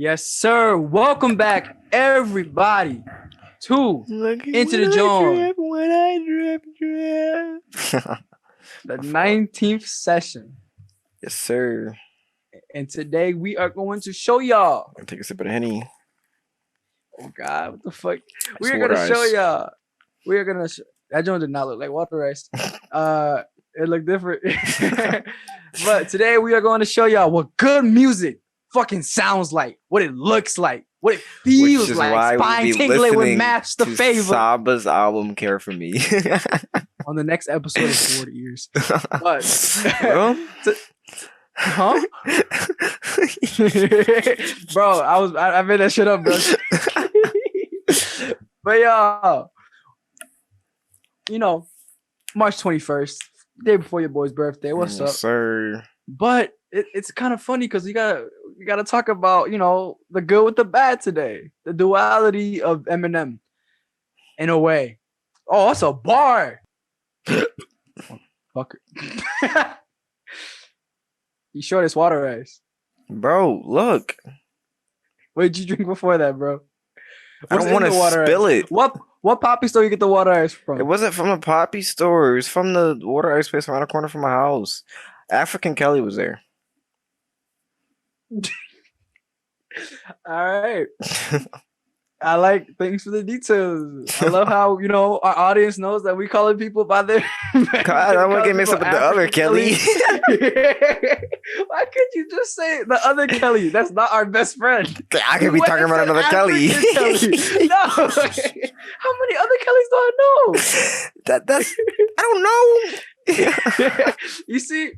Yes, sir. Welcome back, everybody, to Into the Jawn, the 19th session. Yes, sir. And today we are going to show y'all. I'll take a sip of the Henny. Oh, God, what the fuck? We It's are going to water show ice. y'all. We are going to... That joint did not look like water ice. It looked different. But today we are going to show y'all what good music fucking sounds like, what it looks like, what it feels Which is like. why Spine we'll be tingling with listening Match the to Favor Saba's album "Care for Me." on the next episode of Forward Ears. But Bro? huh? Bro, I made that shit up, bro. But y'all, you know, March 21st, day before your boy's birthday. What's Yes, up? sir. But it's kind of funny because you gotta talk about, you know, the good with the bad today. The duality of Eminem in a way. Oh, that's a bar. Fuck it. You sure it's water ice? Bro, look. What did you drink before that, bro? I don't want to spill it. What poppy store you get the water ice from? It wasn't from a poppy store. It was from the water ice place around the corner from my house. African Kelly was there. All right. Thanks for the details. I love how, you know, our audience knows that we calling people by their... God, I want to get mixed up with the other Kelly. Why couldn't you just say the other Kelly? That's not our best friend. I could be talking about another Kelly. No. How many other Kellys do I know? That's I don't know. You see,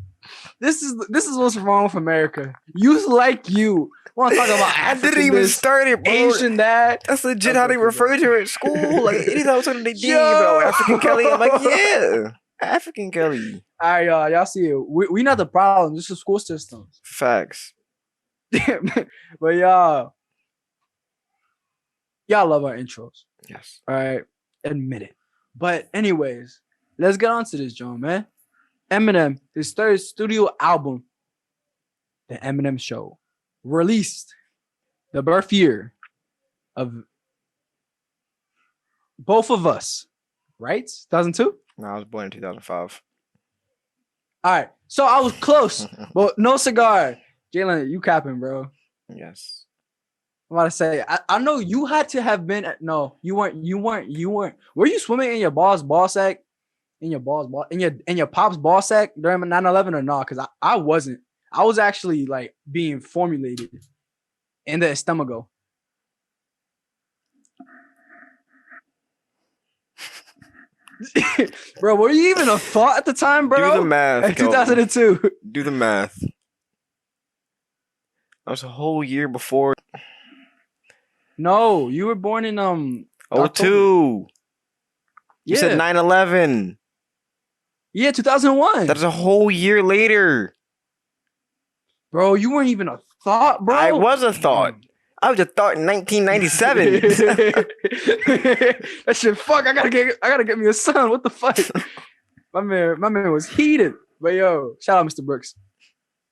this is what's wrong with America. Youth like you want to talk about I African didn't even this, start it, bro. Asian that. That's legit how they refer to her at school. Like anytime something they did about African Kelly, I'm like, yeah, African Kelly. All right, y'all see it. We not the problem. This is school systems. Facts. But y'all love our intros. Yes. All right, admit it. But anyways, let's get on to this, John, man. Eminem, his third studio album, The Eminem Show, released the birth year of both of us, right? 2002? No, I was born in 2005. All right, so I was close, but no cigar. Jalen, you capping, bro. Yes. I'm about to say, I know you had to have been. No, you weren't. Were you swimming in your ball sack? In your pop's ball sack during 9/11 or not? Because I wasn't. I was actually like being formulated in the estomago. Bro, were you even a thought at the time, bro? Do the math. 2002. Do the math. That was a whole year before. No, you were born in 02. Yeah. You said 9/11. Yeah, 2001. That's a whole year later. Bro, you weren't even a thought, bro. I was a thought. I was a thought in 1997. That shit, fuck. I gotta get me a son. What the fuck? my man was heated. But yo, shout out Mr. Brooks.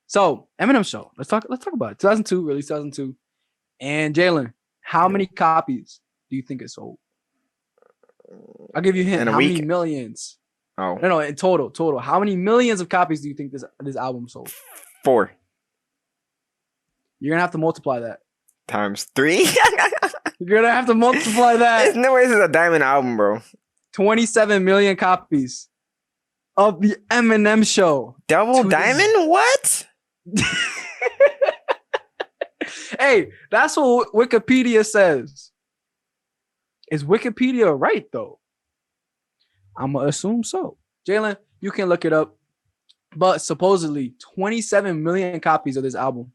So Eminem Show. Let's talk about it. 2002, released 2002. And Jalen, how many copies do you think it sold? I'll give you a hint. How many millions? Oh. No, in total. How many millions of copies do you think this album sold? 4. You're gonna have to multiply that. Times 3? You're gonna have to multiply that. There's no way this is a diamond album, bro. 27 million copies of the Eminem Show. Double diamond? What? Hey, that's what Wikipedia says. Is Wikipedia right though? I'm gonna assume so. Jalen, you can look it up. But supposedly 27 million copies of this album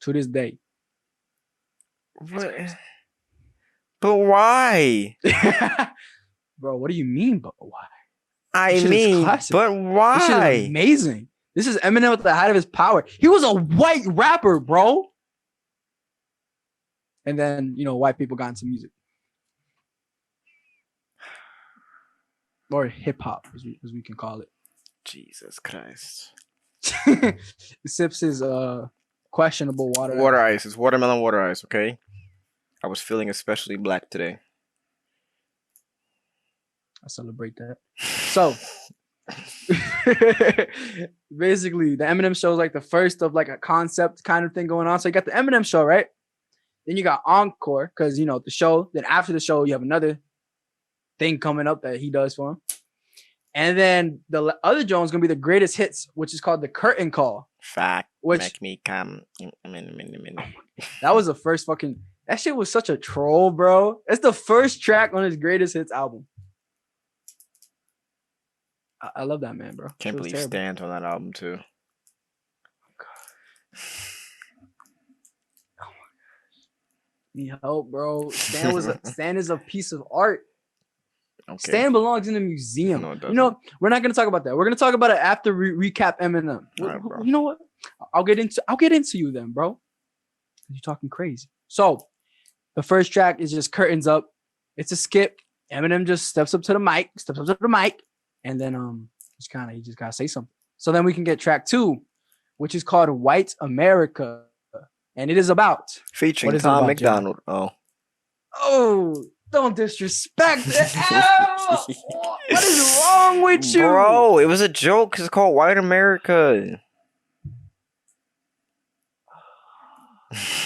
to this day. What? But why? Bro, what do you mean, but why? But why? This shit is amazing. This is Eminem at the height of his power. He was a white rapper, bro. And then, you know, white people got into music. Or hip hop, as we can call it. Jesus Christ. Sips his questionable water. Water ice. It's watermelon water ice. Okay. I was feeling especially black today. I celebrate that. So basically, the Eminem show is like the first of like a concept kind of thing going on. So you got the Eminem show, right? Then you got Encore, because you know the show. Then after the show, you have another thing coming up that he does for him. And then the other Jones gonna be the greatest hits, which is called the Curtain Call. Fact. Which Make me come. that was the first fucking. That shit was such a troll, bro. It's the first track on his greatest hits album. I love that man, bro. Can't believe Stan's on that album too. Oh my gosh. Need help, bro. Stan is a piece of art. Okay. Stan belongs in a museum. No, you know, we're not gonna talk about that. We're gonna talk about it after we recap Eminem. Right, you know what? I'll get into you then, bro. You're talking crazy. So the first track is just Curtains Up. It's a skip. Eminem just steps up to the mic, and then he just gotta say something. So then we can get track 2, which is called White America, and it is about featuring Tom McDonald. Oh, don't disrespect it. What is wrong with you, bro? It was a joke. It's called White America.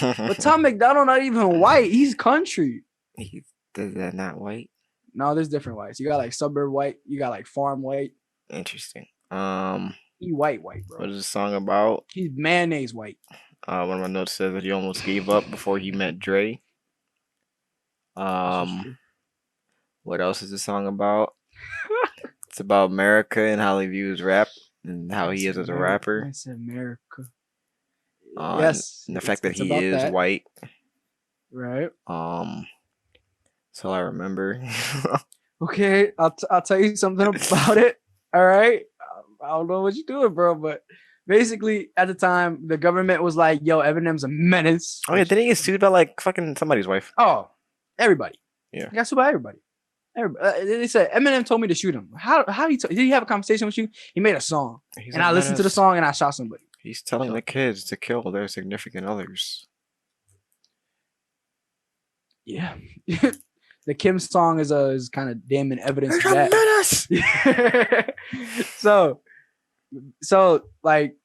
But Tom McDonald not even white. He's country. Is that not white? No, there's different whites. You got like suburb white. You got like farm white. Interesting. He white, bro. What is the song about? He's mayonnaise white. One of my notes says that he almost gave up before he met Dre. What else is the song about? It's about America and how he views rap and how he is as a rapper. It's America. Yes. And the fact that he is white. Right. That's all I remember. Okay, I'll tell you something about it. All right. I don't know what you're doing, bro, but basically at the time the government was like, "Yo, Eminem's a menace." Oh yeah, didn't he get sued by like fucking somebody's wife? Oh, everybody. Yeah, he got sued by everybody. They said Eminem told me to shoot him. How did he have a conversation with you? He made a song, and I listened to the song and I shot somebody. He's telling the kids to kill their significant others. Yeah. The Kim song is kind of damning evidence of that. So like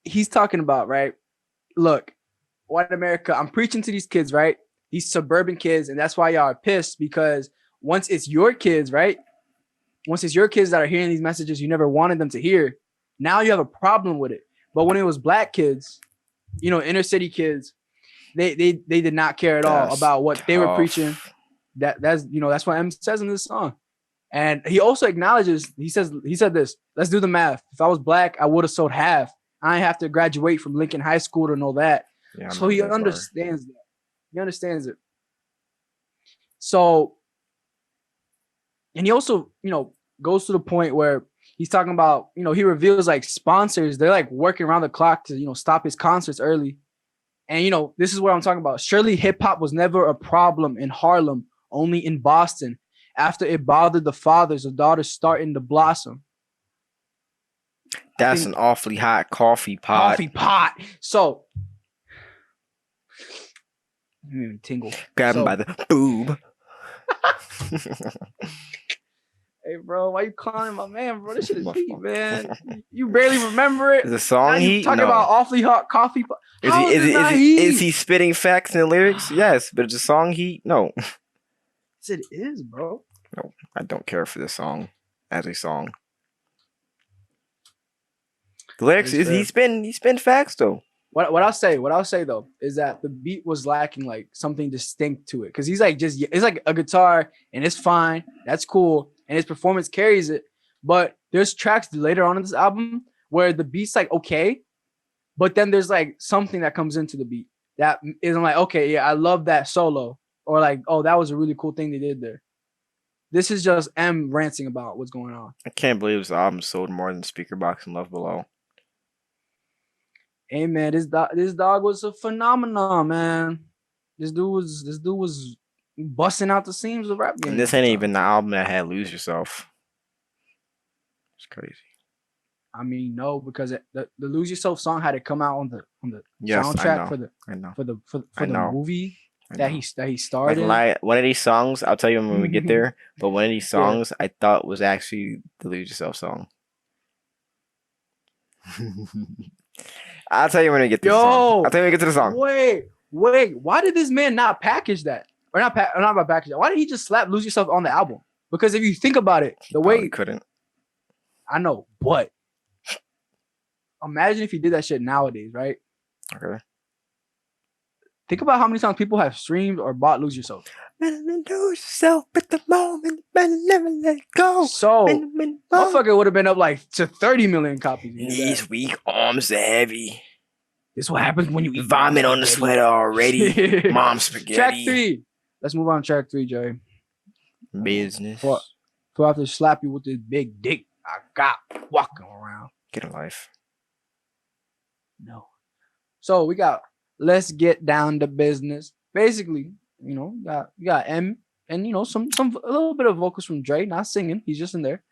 he's talking about, right? Look, white America, I'm preaching to these kids, right? These suburban kids, and that's why y'all are pissed, because once it's your kids, right? Once it's your kids that are hearing these messages you never wanted them to hear, now you have a problem with it. But when it was black kids, you know, inner city kids, they did not care at all about what they were preaching. That's what M says in this song. And he also acknowledges, he said this, let's do the math. If I was black, I would have sold half. I have to graduate from Lincoln High School to know that. Yeah, so he understands that. He understands it. So, and he also, goes to the point where he's talking about, he reveals like sponsors. They're like working around the clock to, stop his concerts early. And, this is what I'm talking about. Surely hip hop was never a problem in Harlem, only in Boston, after it bothered the fathers of daughters starting to blossom. That's an awfully hot coffee pot. So, even tingle. Grab him by the boob. Hey, bro, why you calling my man, bro? This shit is heat, man. You barely remember it. Is the song heat? Talking about awfully hot coffee. Is he spitting facts in the lyrics? Yes, but it's a song heat? No. Yes, it is, bro. No, I don't care for this song as a song. The lyrics is he spin facts though. What I'll say though is that the beat was lacking like something distinct to it, because he's like it's like a guitar and it's fine, that's cool, and his performance carries it. But there's tracks later on in this album where the beat's like okay, but then there's like something that comes into the beat that isn't like, okay, yeah, I love that solo, or like, oh, that was a really cool thing they did there. This is just M ranting about what's going on. I can't believe this album sold more than Speaker Box and Love Below. Hey man, this dog was a phenomenon, man. This dude was busting out the seams of rap game. And this ain't even the album that had Lose Yourself. It's crazy. I mean, no, because the Lose Yourself song had to come out on the Yes, soundtrack I know. for the I know. movie I that know. he starred in. Like one of these songs, I'll tell you when we get there. But one of these Yeah. songs I thought was actually the Lose Yourself song. I'll tell you when we get to the song. I'll tell you when we get to the song. Wait. Why did this man not package that? Or not about package that. Why did he just slap Lose Yourself on the album? Because if you think about it, the way Probably couldn't. I know, but imagine if he did that shit nowadays, right? Okay. Think about how many times people have streamed or bought Lose Yourself. Lose yourself at the moment, better never let it go. So, motherfucker would have been up like to 30 million copies. Knees weak, arms heavy. This is what happens when you eat vomit on the sweater already. Mom spaghetti. Track 3. Let's move on to track 3, Jay. Business. So I have to slap you with this big dick I got walking around. Get a life. No. So we got Let's Get Down to Business. Basically, you got M and some a little bit of vocals from Dre, not singing. He's just in there.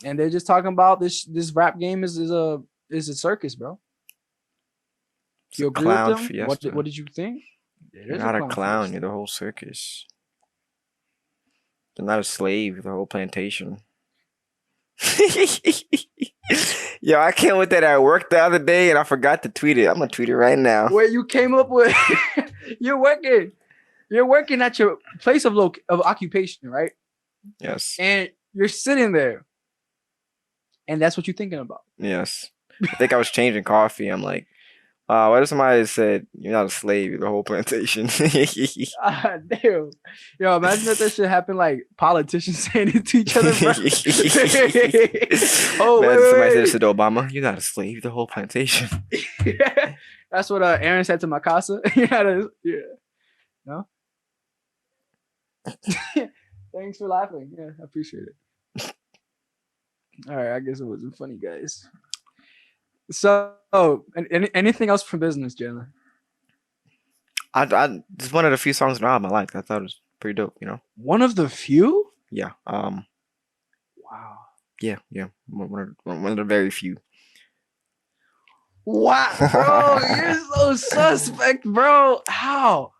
And they're just talking about this rap game is a circus, bro. You agree with them? What did you think? You're not a clown. You're the whole circus. You're not a slave. You're the whole plantation. Yo, I came with that at work the other day and I forgot to tweet it. I'm gonna tweet it right now. Where you came up with you're working at your place of occupation, right? Yes. And you're sitting there. And that's what you're thinking about. Yes. I think I was changing coffee. I'm like, what if somebody said you're not a slave, you're the whole plantation? Damn. Yo, imagine that shit happened like politicians saying it to each other, bro. Somebody said this to Obama, you're not a slave, you're the whole plantation. That's what Aaron said to Mikasa. Yeah. No? Thanks for laughing. Yeah, I appreciate it. All right, I guess it wasn't funny, guys. So, anything else from business, Jalen? I just one of the few songs in the album I liked. I thought it was pretty dope. One of the few? Yeah. Wow. Yeah. One of the very few. Wow, bro, you're so suspect, bro. How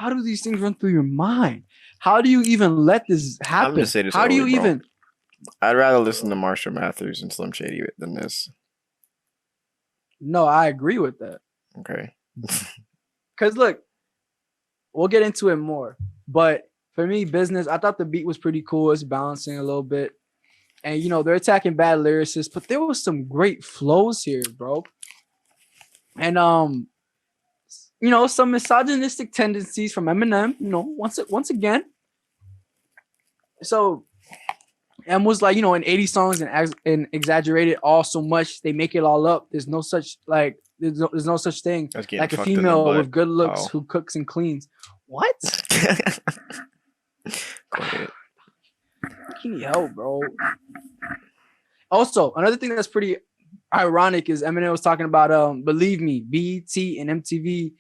do these things run through your mind? How do you even let this happen? I'm gonna say this. How do you even? I'd rather listen to Marshall Mathers and Slim Shady than this. No, I agree with that. Okay. Because look, we'll get into it more. But for me, business, I thought the beat was pretty cool. It's balancing a little bit. And, they're attacking bad lyricists. But there was some great flows here, bro. And, some misogynistic tendencies from Eminem, once again. So, M was like, in 80 songs and exaggerated all so much. They make it all up. There's no such there's no such thing like a female with good looks who cooks and cleans. What? Can you help, bro? Also, another thing that's pretty ironic is Eminem was talking about believe me, BET and MTV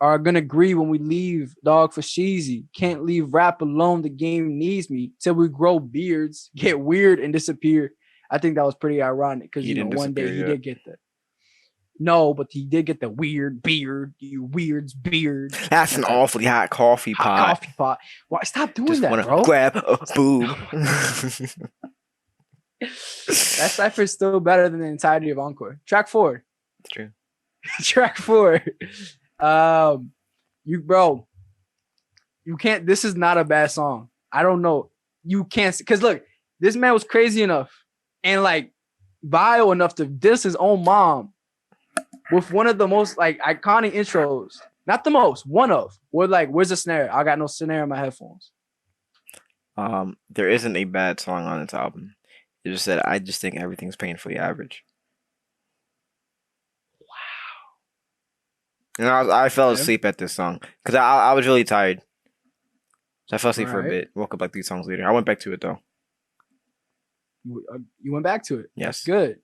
are gonna agree when we leave, dog, for Sheezy. Can't leave rap alone. The game needs me till we grow beards, get weird, and disappear. I think that was pretty ironic because one day he did get that. No, but he did get the weird beard. You weird's beard. That's an awfully hot coffee pot. Why stop doing Just that, bro? Grab a boob. That cipher is still better than the entirety of Encore. Track 4. It's true. Track 4. You can't. This is not a bad song. I don't know. You can't, because look, this man was crazy enough and vile enough to diss his own mom with one of the most iconic intros. Not the most, one of. Where's the snare? I got no snare in my headphones. There isn't a bad song on this album. It's just that I just think everything's painfully average. And I fell asleep at this song because I was really tired. So I fell asleep for a bit. Woke up 3 songs later. I went back to it though. You went back to it? Yes. Good.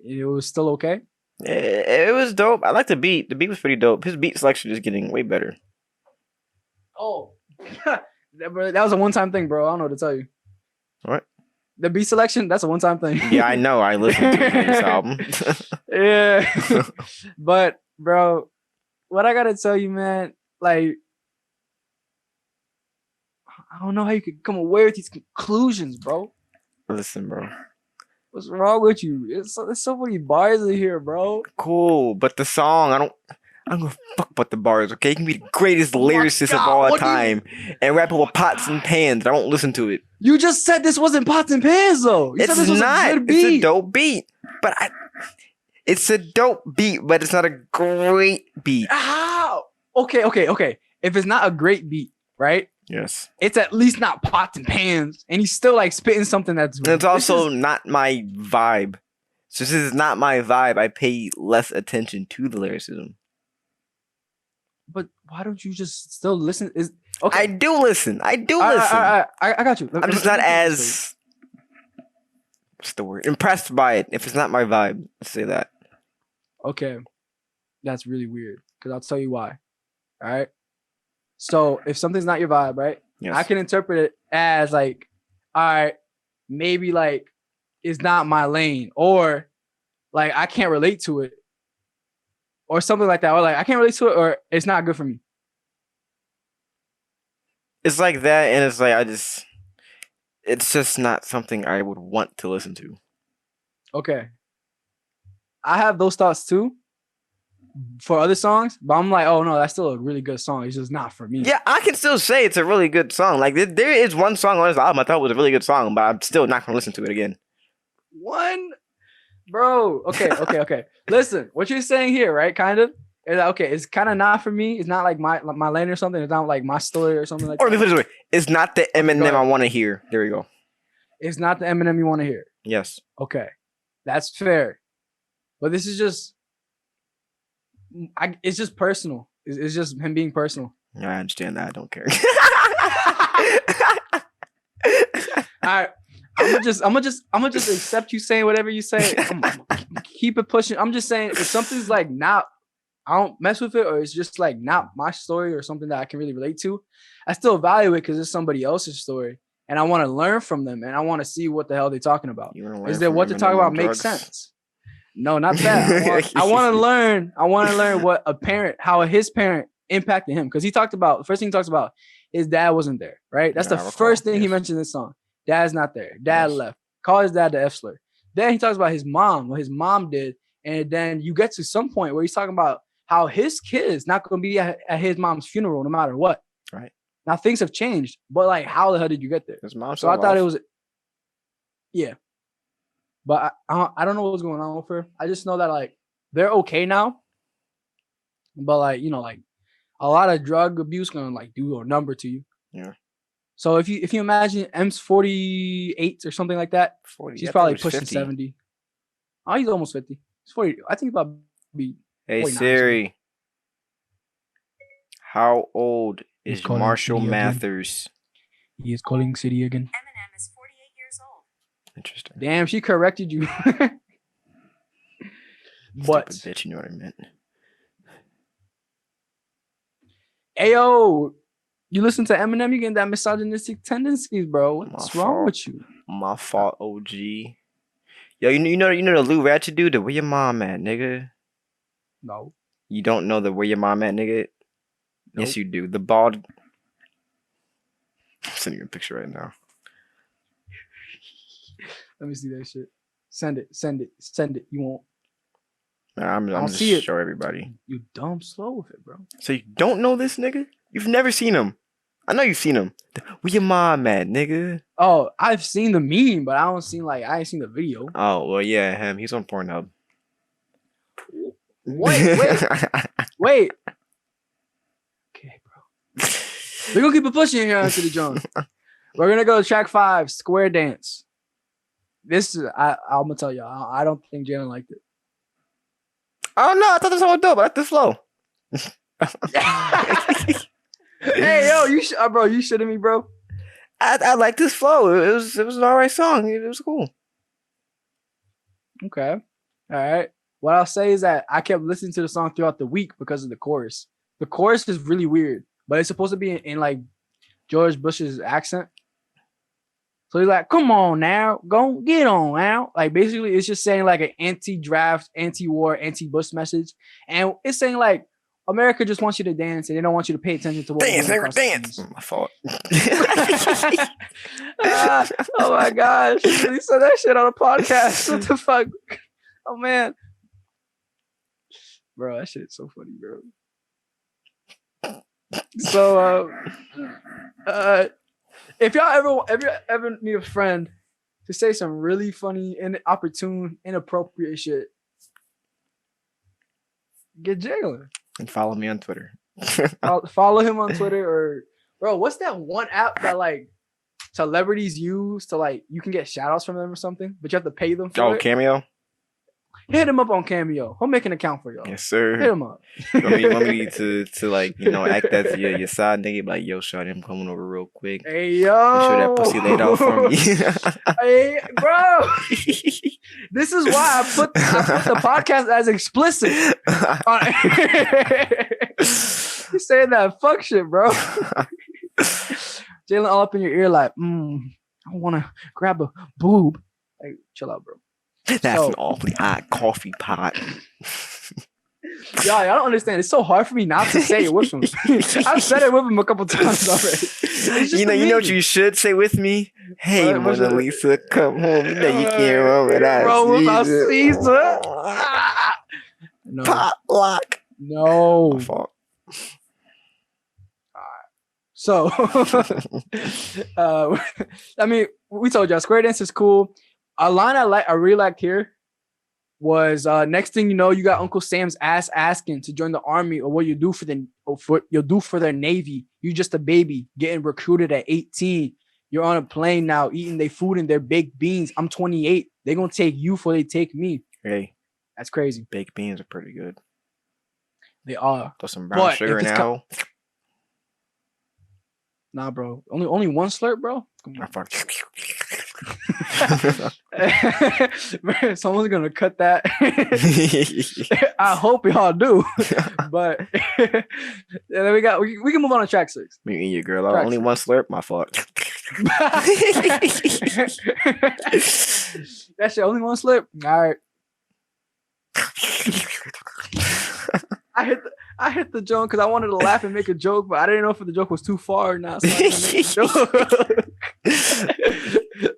It was still okay? It was dope. I like the beat. The beat was pretty dope. His beat selection is getting way better. Oh. That was a one-time thing, bro. I don't know what to tell you. What? The beat selection, that's a one-time thing. Yeah, I know. I listened to this album. Yeah. But bro, what I gotta tell you, man, like I don't know how you could come away with these conclusions, bro. Listen, bro. What's wrong with you? It's there's so many bars in here, bro. Cool, but the song, I don't give a fuck about the bars, okay? You can be the greatest Oh my lyricist of God, all what do you- time and rap with pots and pans. I won't listen to it. You just said this wasn't pots and pans, though. You said It's this was not. a good It's a beat. dope beat. But it's a dope beat, but it's not a great beat. How? Okay. If it's not a great beat, right? Yes. It's at least not pots and pans, and he's still like spitting something that's. And it's also not my vibe. So since it's not my vibe, I pay less attention to the lyricism. But why don't you just still listen? Is okay. I do listen. I do I listen. got you. I'm just not as what's the word? Impressed by it. If it's not my vibe, let's say that. Okay, that's really weird. Because I'll tell you why. All right. So if something's not your vibe, right? Yes. I can interpret it as like, all right, maybe like it's not my lane, or like I can't relate to it, or something like that, or like I can't relate to it, or it's not good for me. It's like that, and it's like it's just not something I would want to listen to. Okay. I have those thoughts too for other songs, but I'm like, oh no, that's still a really good song. It's just not for me. Yeah, I can still say it's a really good song. Like there is one song on this album I thought was a really good song, but I'm still not gonna listen to it again. One, bro. Okay. Listen, what you're saying here, right? Kind of. Okay, it's kind of not for me. It's not like my lane or something. It's not like my story or something like Or let me that. put it this way: it's not the Eminem I want to hear. There we go. It's not the Eminem you want to hear. Yes. Okay, that's fair. But this is just, it's just personal. It's just him being personal. I understand that. I don't care. All right, I'm gonna just accept you saying whatever you say. I'm keep it pushing. I'm just saying if something's like not, I don't mess with it, or it's just like not my story or something that I can really relate to, I still value it because it's somebody else's story, and I want to learn from them, and I want to see what the hell they're talking about. Is that what to talk about makes sense? No, not that. I want to learn. I want to learn what how his parent impacted him, because the first thing he talks about, his dad wasn't there, right? That's the first thing he mentioned in this song. Dad's not there. Dad left. Call his dad the F slur. Then he talks about his mom, what his mom did, and then you get to some point where he's talking about how his kid's not going to be at his mom's funeral no matter what. Right. Now things have changed, but like, how the hell did you get there? His mom. So I thought it was, yeah. But I don't know what's going on with her. I just know that like they're okay now, but like, you know, like a lot of drug abuse gonna like do a number to you. Yeah. So if you imagine M's 48 or something like that, 40. she's probably pushing 50. 70. Oh, he's almost 50. He's 40. I think about be. Hey Siri, how old is Marshall Mathers? He is calling City again. Eminem is 48 years old. Interesting. Damn, she corrected you. But stupid bitch, you know what I meant. Ayo, you listen to Eminem, you getting that misogynistic tendencies, bro. What's wrong with you? My fault, OG. Yo, you know the Lou Ratchet dude, the where your mom at, nigga? No. You don't know the where your mom at, nigga? Nope. Yes, you do. The bald. I'm sending you a picture right now. Let me see that shit. Send it. You won't. Nah, I'm just see it. show everybody. You dumb slow with it, bro. So you don't know this nigga? You've never seen him. I know you've seen him. Where your mom at, nigga? Oh, I've seen the meme, but I ain't seen the video. Oh, well, yeah, him. He's on Pornhub. Wait. Okay, bro. We're gonna keep it pushing here on City Jawn. We're gonna go to track 5, Square Dance. This is I'm gonna tell y'all. I don't think Jalen liked it. Oh no, I thought this was dope. I like this flow. Hey yo, you shitting me, bro? I like this flow. It was an alright song. It was cool. Okay, all right. What I'll say is that I kept listening to the song throughout the week because of the chorus. The chorus is really weird, but it's supposed to be in like George Bush's accent. So he's like, come on now, go get on now. Like basically it's just saying like an anti-draft, anti-war, anti-Bush message. And it's saying like America just wants you to dance and they don't want you to pay attention to what Dance, we're nigga, doing across the dance. seas. My fault. Oh my gosh. He really said that shit on a podcast. What the fuck? Oh man. Bro, that shit's so funny, bro. So if y'all ever need a friend to say some really funny, inopportune, inappropriate shit, get Jalen. And follow me on Twitter. Follow him on Twitter or bro, what's that one app that like celebrities use to like you can get shout outs from them or something, but you have to pay them for it? Cameo? Hit him up on Cameo. He'll make an account for y'all. Yes, sir. Hit him up. You want me to like, act as your side nigga, like, yo, shawty, I'm coming over real quick. Hey yo. Make sure that pussy laid out for me. Hey, bro. This is why I put the podcast as explicit. He's saying that fuck shit, bro. Jalen all up in your ear like, I want to grab a boob. Like, chill out, bro. That's an awfully hot coffee pot. Y'all don't understand. It's so hard for me not to say it with him. I've said it with him a couple times already. You know what you should say with me? Hey, Mona Lisa, come home. You know you can't run without Caesar. No. Pop lock. No. My fault. So, I mean, we told y'all Square Dance is cool. A line I really liked here was next thing you know, you got Uncle Sam's ass asking to join the army or what you do for their Navy. You just a baby getting recruited at 18. You're on a plane now eating their food and their baked beans. I'm 28. They're gonna take you before they take me. Hey, that's crazy. Baked beans are pretty good. They are. Throw some brown sugar in there. Nah, bro. Only one slurp, bro. Man, someone's gonna cut that. I hope y'all do. But and then we can move on to track 6. Me and your girl. Only one slurp. My fault. That shit. Only one slip. All right. I hit the joke because I wanted to laugh and make a joke, but I didn't know if the joke was too far or not. So I didn't make a joke.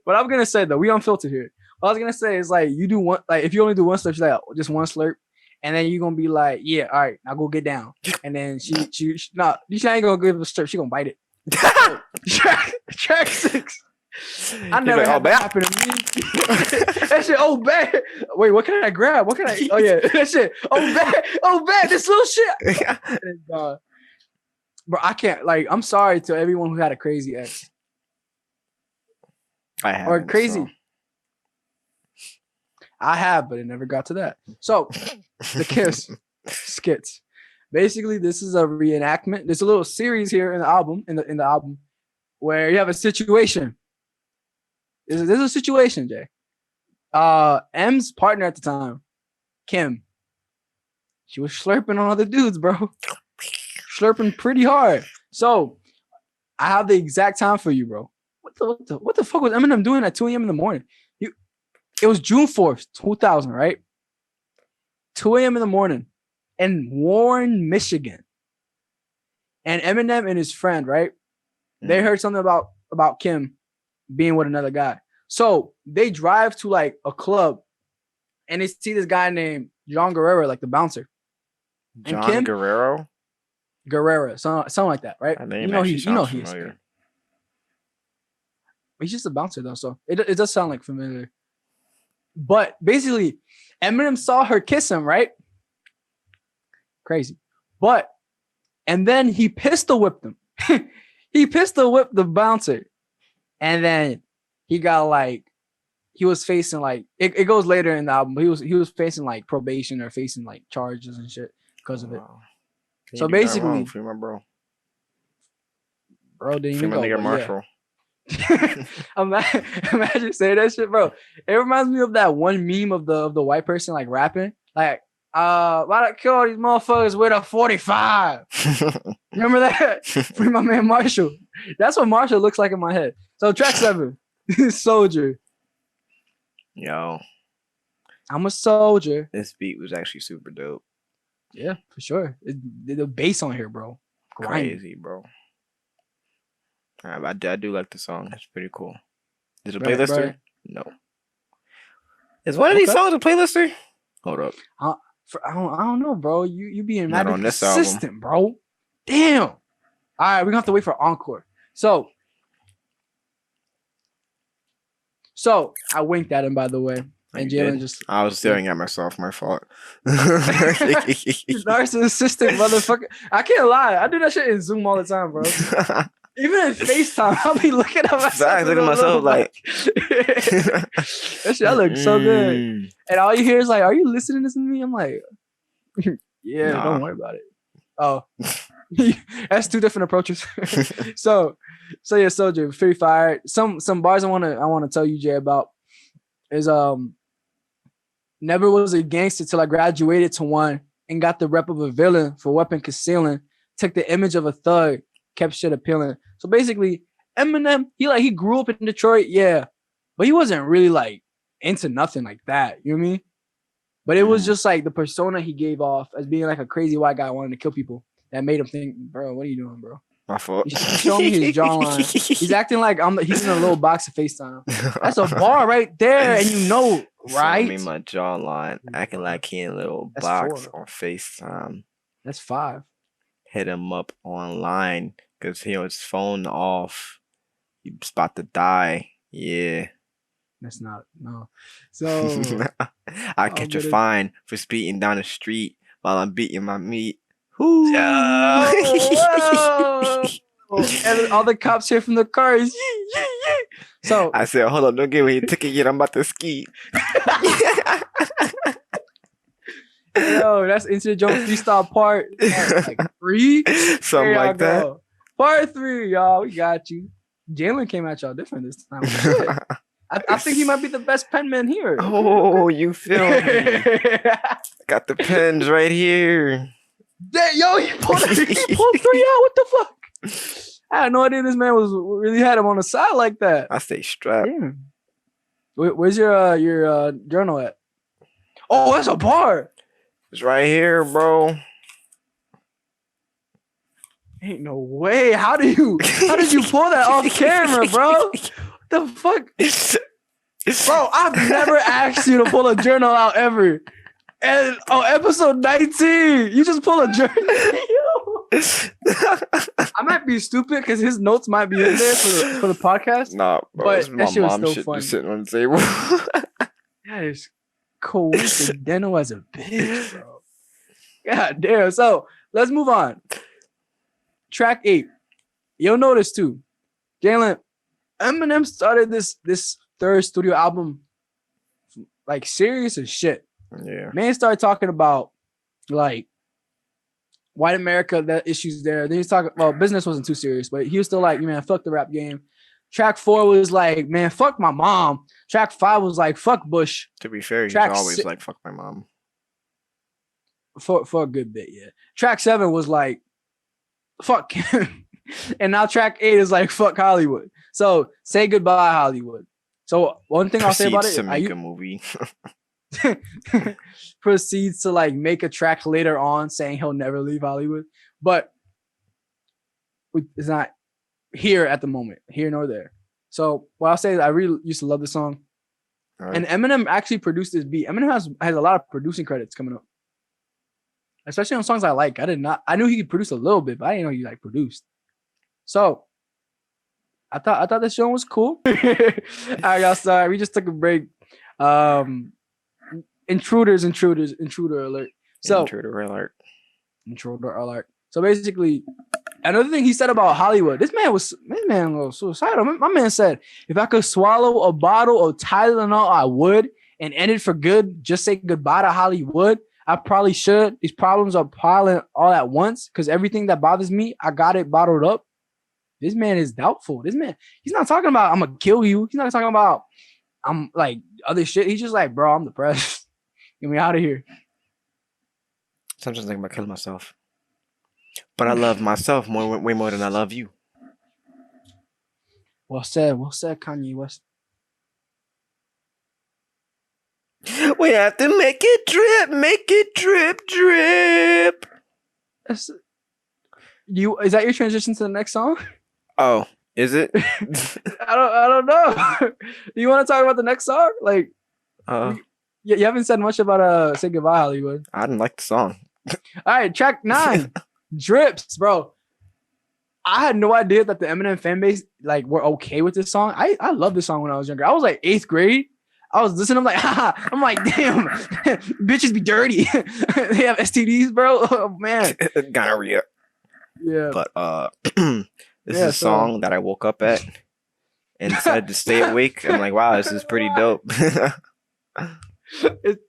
But I'm gonna say though, we unfiltered here. What I was gonna say is like you do one, like if you only do one slurp, she's like just one slurp, and then you're gonna be like, yeah, all right, now go get down. And then she ain't gonna give a slurp, she gonna bite it. Track 6. I never had that happen to me. That shit, oh bad. Wait, what can I grab? What can I? Oh yeah, that shit. Oh bad. This little shit. And, bro, I can't. Like, I'm sorry to everyone who had a crazy ex. I have. Or crazy. I have, but it never got to that. So, the Kiss skits. Basically, this is a reenactment. There's a little series here in the album, in the album, where you have a situation. There's a situation, Jay. M's partner at the time, Kim, she was slurping on other dudes, bro. Slurping pretty hard. So I have the exact time for you, bro. What the fuck was Eminem doing at 2 a.m. in the morning? It was June 4th, 2000, right? 2 a.m. in the morning in Warren, Michigan. And Eminem and his friend, right? They heard something about Kim being with another guy. So they drive to like a club and they see this guy named John Guerrero, like the bouncer. And John Guerrero? Guerrero, something like that, right? He's familiar. He's just a bouncer though, so it does sound like familiar. But basically, Eminem saw her kiss him, right? Crazy. And then he pistol whipped him. He pistol whipped the bouncer. And then he got like, he was facing like, it goes later in the album, but he was facing like probation or facing like charges and shit because of it. So basically, free my bro. Bro didn't even go. Yeah. Marshall. Imagine saying that shit, bro. It reminds me of that one meme of the white person like rapping, like, why not kill all these motherfuckers with a 45? Remember that? Free my man Marshall. That's what Marshall looks like in my head. So track 7. Soldier. Yo, I'm a soldier. this beat was actually super dope. Yeah, for sure. The bass on here, bro. Grimy. Crazy, bro. I do like the song. It's pretty cool. Is it a Right, playlister? right. No. Is one of these Okay. songs a playlister? Hold up. I don't know, bro. You being Not mad on this album. consistent, bro. Damn. All right, we're gonna have to wait for encore. So I winked at him, by the way, and You Jalen did? just I was staring at myself. My fault. narcissistic motherfucker. I can't lie. I do that shit in Zoom all the time, bro. Even in FaceTime, I'll be looking at myself. Facts, look at myself like that shit. I look so good. And all you hear is like, "Are you listening to me?" I'm like, "Yeah, Nah. don't worry about it." Oh, that's two different approaches. so yeah, Soldier, pretty fired. Some bars I wanna tell you, Jay, about is never was a gangster till I graduated to one and got the rep of a villain for weapon concealing. Took the image of a thug, kept shit appealing. So basically, Eminem, he grew up in Detroit, yeah, but he wasn't really like into nothing like that. You know what I mean? But it was just like the persona he gave off as being like a crazy white guy wanting to kill people that made him think, bro, what are you doing, bro? My fault. He's showing me his jawline. He's acting like he's in a little box of FaceTime. That's a bar right there, and you know, right? Showing me my jawline, acting like he in a little That's box 4. on FaceTime. That's 5. Hit him up online because he was phone off. He was about to die. Yeah. That's not no. So I catch a but fine for speeding down the street while I'm beating my meat. Whoo. whoa. And all the cops here from the cars. So I said, hold on, don't give me a ticket yet. I'm about to ski. yo, that's Into the Joint freestyle part like 3. Something There y'all like that. go. Part 3, y'all. We got you. Jalen came at y'all different this time. Shit. I think he might be the best penman here. Oh, you feel me? Got the pens right here. Yo, he pulled 3 out. What the fuck? I had no idea this man was really had him on the side like that. I stay strapped. Damn. Where's your journal at? Oh, that's a bar. It's right here, bro. Ain't no way. How did you pull that off camera, bro? The fuck? Bro, I've never asked you to pull a journal out ever. And episode 19, you just pull a journal. I might be stupid because his notes might be in there for the podcast. Nah, bro. But This is my that shit was mom still shit funny. just sitting on the table. That is coincidental as a bitch, bro. God damn. So let's move on. Track 8. You'll notice too, Jalen, Eminem started this third studio album like serious as shit. Yeah. Man started talking about like white America, the issues there. Then he's talking, well, business wasn't too serious, but he was still like, man, fuck the rap game. Track 4 was like, man, fuck my mom. Track 5 was like, fuck Bush. To be fair, he's Track always si- like, fuck my mom. For a good bit, yeah. Track 7 was like, fuck him. And now track 8 is like, fuck Hollywood. So say goodbye, Hollywood. So one thing I'll say about Proceeds it, to make a movie. proceeds to like make a track later on saying he'll never leave Hollywood, but it's not here at the moment, here nor there. So what I'll say is I really used to love the song. Right. And Eminem actually produced this beat. Eminem has a lot of producing credits coming up, especially on songs I like. I knew he could produce a little bit, but I didn't know he like produced. So I thought this show was cool. All right, y'all. Sorry, we just took a break. Intruder alert. So Intruder alert. intruder alert. So basically, another thing he said about Hollywood, this man was suicidal. My man said, if I could swallow a bottle of Tylenol, I would, and end it for good. Just say goodbye to Hollywood. I probably should. These problems are piling all at once because everything that bothers me, I got it bottled up. This man is doubtful. This man, he's not talking about I'm gonna kill you. He's not talking about I'm like other shit. He's just like, bro, I'm depressed. Get me out of here. Sometimes I think about killing myself. But I love myself way more than I love you. Well said, Kanye West. We have to make it drip. That's, is that your transition to the next song? Oh, is it? I don't know. Do you want to talk about the next song? Like, you haven't said much about Say Goodbye, Hollywood. I didn't like the song. All right, track 9, Drips, bro. I had no idea that the Eminem fan base like were okay with this song. I loved this song when I was younger. I was like 8th grade. I was listening. I'm like, haha. I'm like, damn, bitches be dirty. They have STDs, bro. Oh, man. Gonorrhea. Yeah. But this is a song that I woke up at and decided to stay awake. I'm like, wow, this is pretty dope.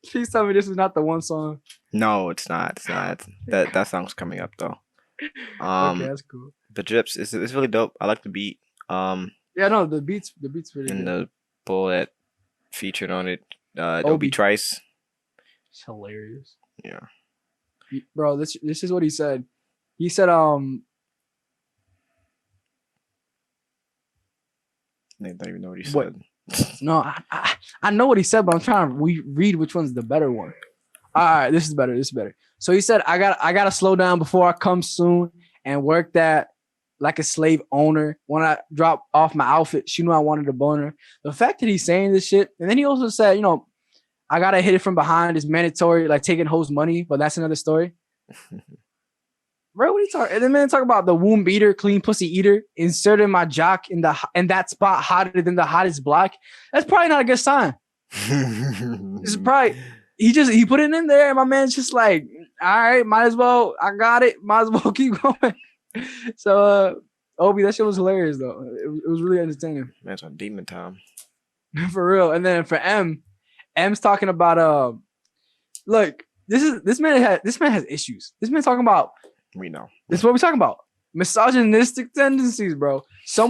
Please tell me this is not the one song. No, it's not. It's not. That song's coming up though. Okay, that's cool. The Drips is really dope. I like the beat. Yeah, no, the beats really and good. the bull that featured on it, Obi Trice. It's hilarious. Yeah. Bro, this is what he said. He said, I don't even know what he said. No, I know what he said, but I'm trying to read which one's the better one. All right, this is better. So he said, I gotta slow down before I come soon and work that like a slave owner. When I drop off my outfit, she knew I wanted a boner. The fact that he's saying this shit, and then he also said, you know, I gotta hit it from behind is mandatory, like taking hoes money, but that's another story. Bro, what are you talking? And then man talk about the womb beater, clean pussy eater, inserting my jock in that spot hotter than the hottest block. That's probably not a good sign. It's probably he put it in there, and my man's just like, all right, might as well. I got it. Might as well keep going. So Obi, that shit was hilarious though. It was really entertaining. Man's on demon time. For real. And then for M's talking about look, this man has issues. This man talking about. We know. This is what we're talking about. Misogynistic tendencies, bro.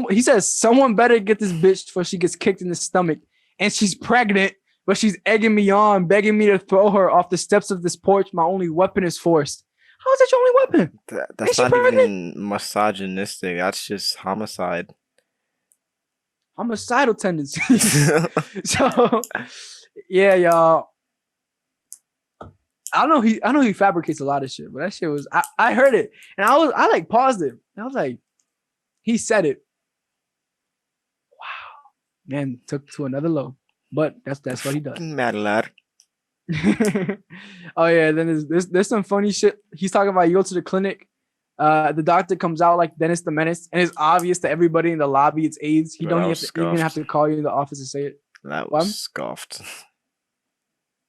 He says someone better get this bitch before she gets kicked in the stomach, and she's pregnant, but she's egging me on, begging me to throw her off the steps of this porch. My only weapon is forced. How is that your only weapon? That's not even misogynistic. That's just homicide. Homicidal tendencies. So, yeah, y'all. I know he fabricates a lot of shit, but that shit was I heard it and I like paused it. And I was like, he said it. Wow, man, took to another low, but that's what he does. Mad lad. Oh yeah, then there's some funny shit. He's talking about you go to the clinic, the doctor comes out like Dennis the Menace, and it's obvious to everybody in the lobby it's AIDS. He don't even have to call you in the office to say it. That was scoffed.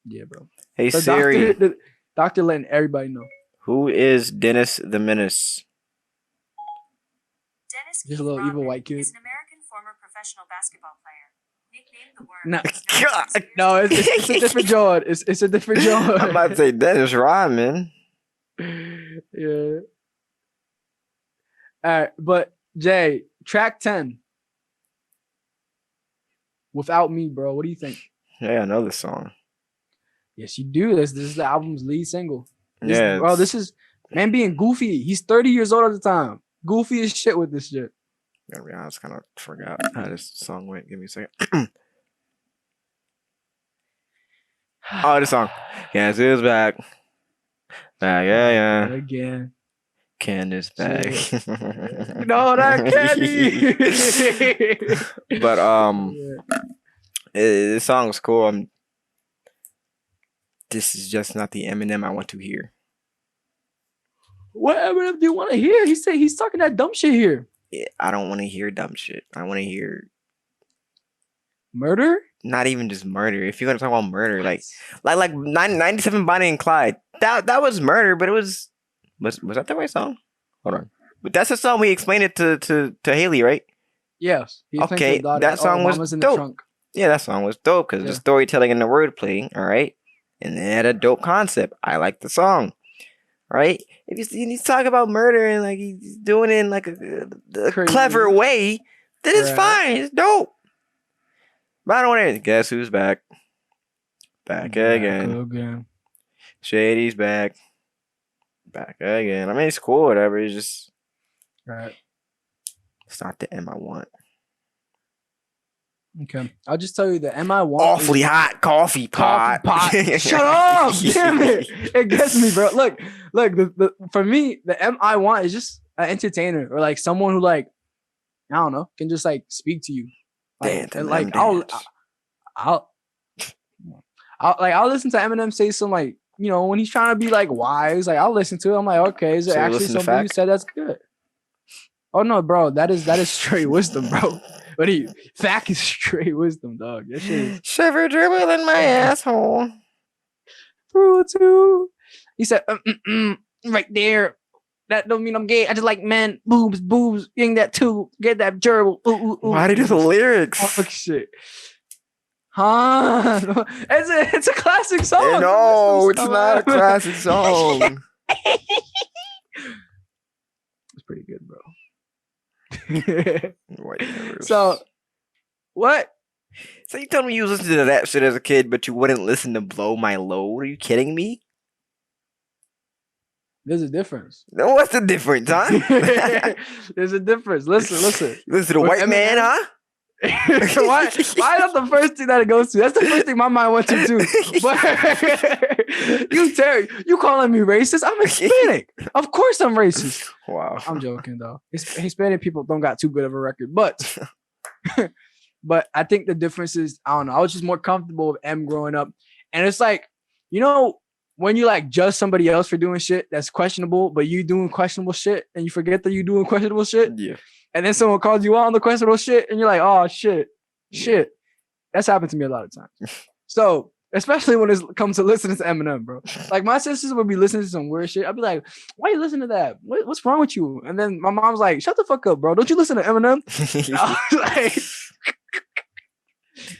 Yeah, bro. Hey Siri. The doctor letting everybody know. Who is Dennis the Menace? Dennis Just a little evil white kid. is an American former professional basketball player. Nicknamed the Worm. No, it's a different Jawn. It's a different Jawn. I'm about to say Dennis Rodman. Yeah. All right, but Jay, track 10. Without Me, bro. What do you think? Yeah, I know this song. Yes, you do. This is the album's lead single. This is man being goofy. He's 30 years old at the time. Goofy as shit with this shit. Gotta be honest, kind of forgot how this song went. Give me a second. Oh, this song. Candace is back. Back, yeah. Again. Candace back. No, that candy. But this song is cool. This is just not the Eminem I want to hear. What Eminem do you want to hear? He's talking that dumb shit here. Yeah, I don't want to hear dumb shit. I want to hear murder. Not even just murder. If you're gonna talk about murder, like 97 Bonnie and Clyde, that was murder, but it was that the right song? Hold on, but that's the song we explained it to Haley, right? Yes. Okay, that song was dope. Yeah, that song was dope because the storytelling and the wordplay, all right, and it had a dope concept. I like the song, right? If he's talking about murder and like he's doing it in like a clever way, then it's fine. It's dope. But I don't want to. Guess who's back? Back again. Shady's back. Back again. I mean, it's cool, whatever. It's just. Right. It's not the M I want. Okay, I'll just tell you the MI want awfully hot coffee pot. Shut up! Damn it! It gets me, bro. Look. For me, the MI want is just an entertainer or like someone who like I don't know can just like speak to you. Like, and like I'll listen to Eminem say some like when he's trying to be like wise. Like I'll listen to it. I'm like, okay, is there actually something you said that's good? Oh no, bro, that is straight wisdom, bro. What are you? Fact is straight wisdom, dog. That shit is shiver dribble in my asshole. Bro, too. He said, right there. That don't mean I'm gay. I just like men, boobs, getting that too. Get that gerbil. Why do you do the lyrics? Fuck shit. Huh? It's a classic song. No, it's not a classic song. It's pretty good, bro. Whatever. So, what? So you told me you listened to that shit as a kid, but you wouldn't listen to Blow My Load? Are you kidding me? There's a difference. No, what's the difference, huh? There's a difference. Listen. Listen to the white man, huh? Why is that the first thing that it goes to? That's the first thing my mind went to too. But Terry, you calling me racist? I'm Hispanic. Of course I'm racist. Wow. I'm joking though. Hispanic people don't got too good of a record, but I think the difference is I don't know. I was just more comfortable with M growing up, and it's like when you like judge somebody else for doing shit that's questionable, but you doing questionable shit, and you forget that you doing questionable shit. Yeah. And then someone calls you out on the questionable shit, and you're like, "Oh shit." That's happened to me a lot of times. So, especially when it comes to listening to Eminem, bro. Like my sisters would be listening to some weird shit. I'd be like, "Why you listening to that? What's wrong with you?" And then my mom's like, "Shut the fuck up, bro. Don't you listen to Eminem?" I was like,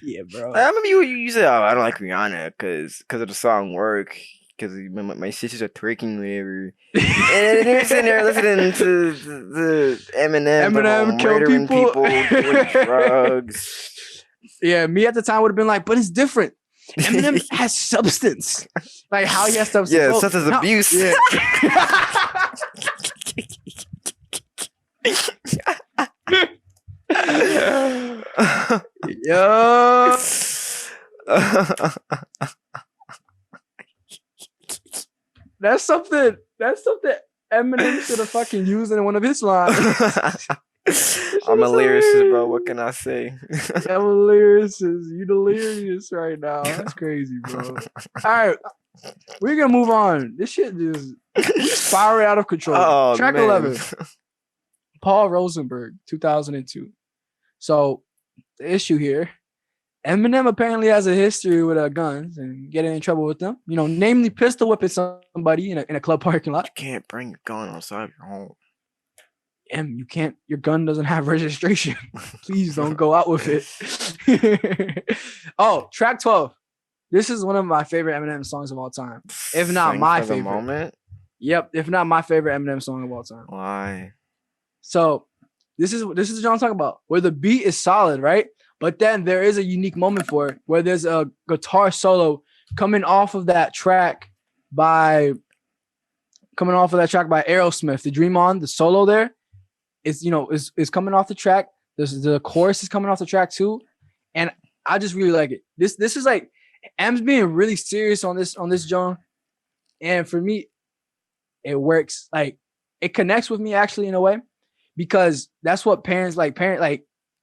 "Yeah, bro." I remember you said, "Oh, I don't like Rihanna because of the song Work." Because my sisters are twerking whatever, and they're sitting there listening to the Eminem kill people, doing drugs. Yeah, me at the time would have been like, but it's different. Eminem has substance, like how he has substance. Yeah, substance abuse. Yeah. Yo. That's something Eminem should have fucking used in one of his lines. I'm a lyricist, bro. What can I say? I'm a lyricist. You delirious right now. That's crazy, bro. All right. We're going to move on. This shit just spiraling out of control. Oh, Track man. 11. Paul Rosenberg, 2002. So, the issue here, Eminem apparently has a history with guns and getting in trouble with them. Namely pistol whipping somebody in a club parking lot. You can't bring your gun outside your home. You can't. Your gun doesn't have registration. Please don't go out with it. Oh, track 12. This is one of my favorite Eminem songs of all time. If not my favorite. Moment? Yep. If not my favorite Eminem song of all time. Why? So this is what I'm talking about. Where the beat is solid, right? But then there is a unique moment for it where there's a guitar solo coming off of that track by Aerosmith. The Dream On, the solo there is coming off the track. The chorus is coming off the track too. And I just really like it. This is like M's being really serious on this Jawn. And for me, it works. Like it connects with me actually in a way because that's what parents like.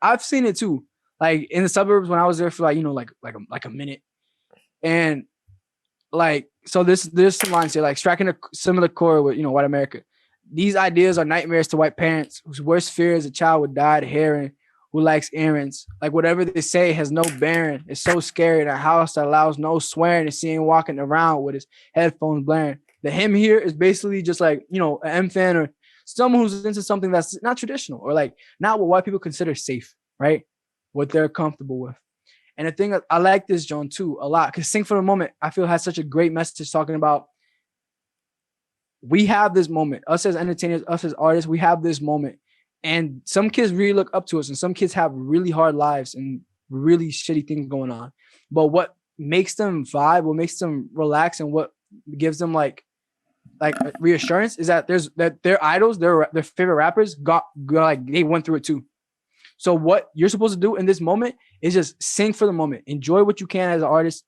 I've seen it too. Like in the suburbs when I was there for like a minute, and like so there's some lines here like striking a similar chord with white America. These ideas are nightmares to white parents whose worst fear is a child with dyed hair and who likes errands. Like whatever they say has no bearing. It's so scary in a house that allows no swearing and seeing walking around with his headphones blaring. The him here is basically just like an M fan or someone who's into something that's not traditional or like not what white people consider safe, right? What they're comfortable with. And the thing I like this Jawn too a lot because Sing for the Moment I feel has such a great message talking about we have this moment, us as entertainers, us as artists, we have this moment. And some kids really look up to us and some kids have really hard lives and really shitty things going on. But what makes them vibe, what makes them relax and what gives them like reassurance is that their idols, their favorite rappers got like they went through it too. So what you're supposed to do in this moment is just sing for the moment, enjoy what you can as an artist,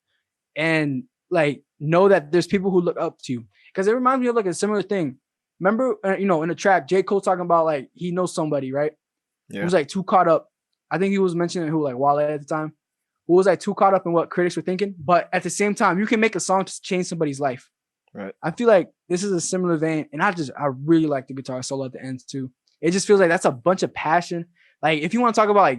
and like know that there's people who look up to you. Because it reminds me of like a similar thing. Remember, in the track, J. Cole talking about like he knows somebody, right? Yeah. Who's like too caught up. I think he was mentioning who, like Wale at the time, who was like too caught up in what critics were thinking. But at the same time, you can make a song to change somebody's life. Right. I feel like this is a similar vein, and I really like the guitar solo at the end too. It just feels like that's a bunch of passion. Like if you want to talk about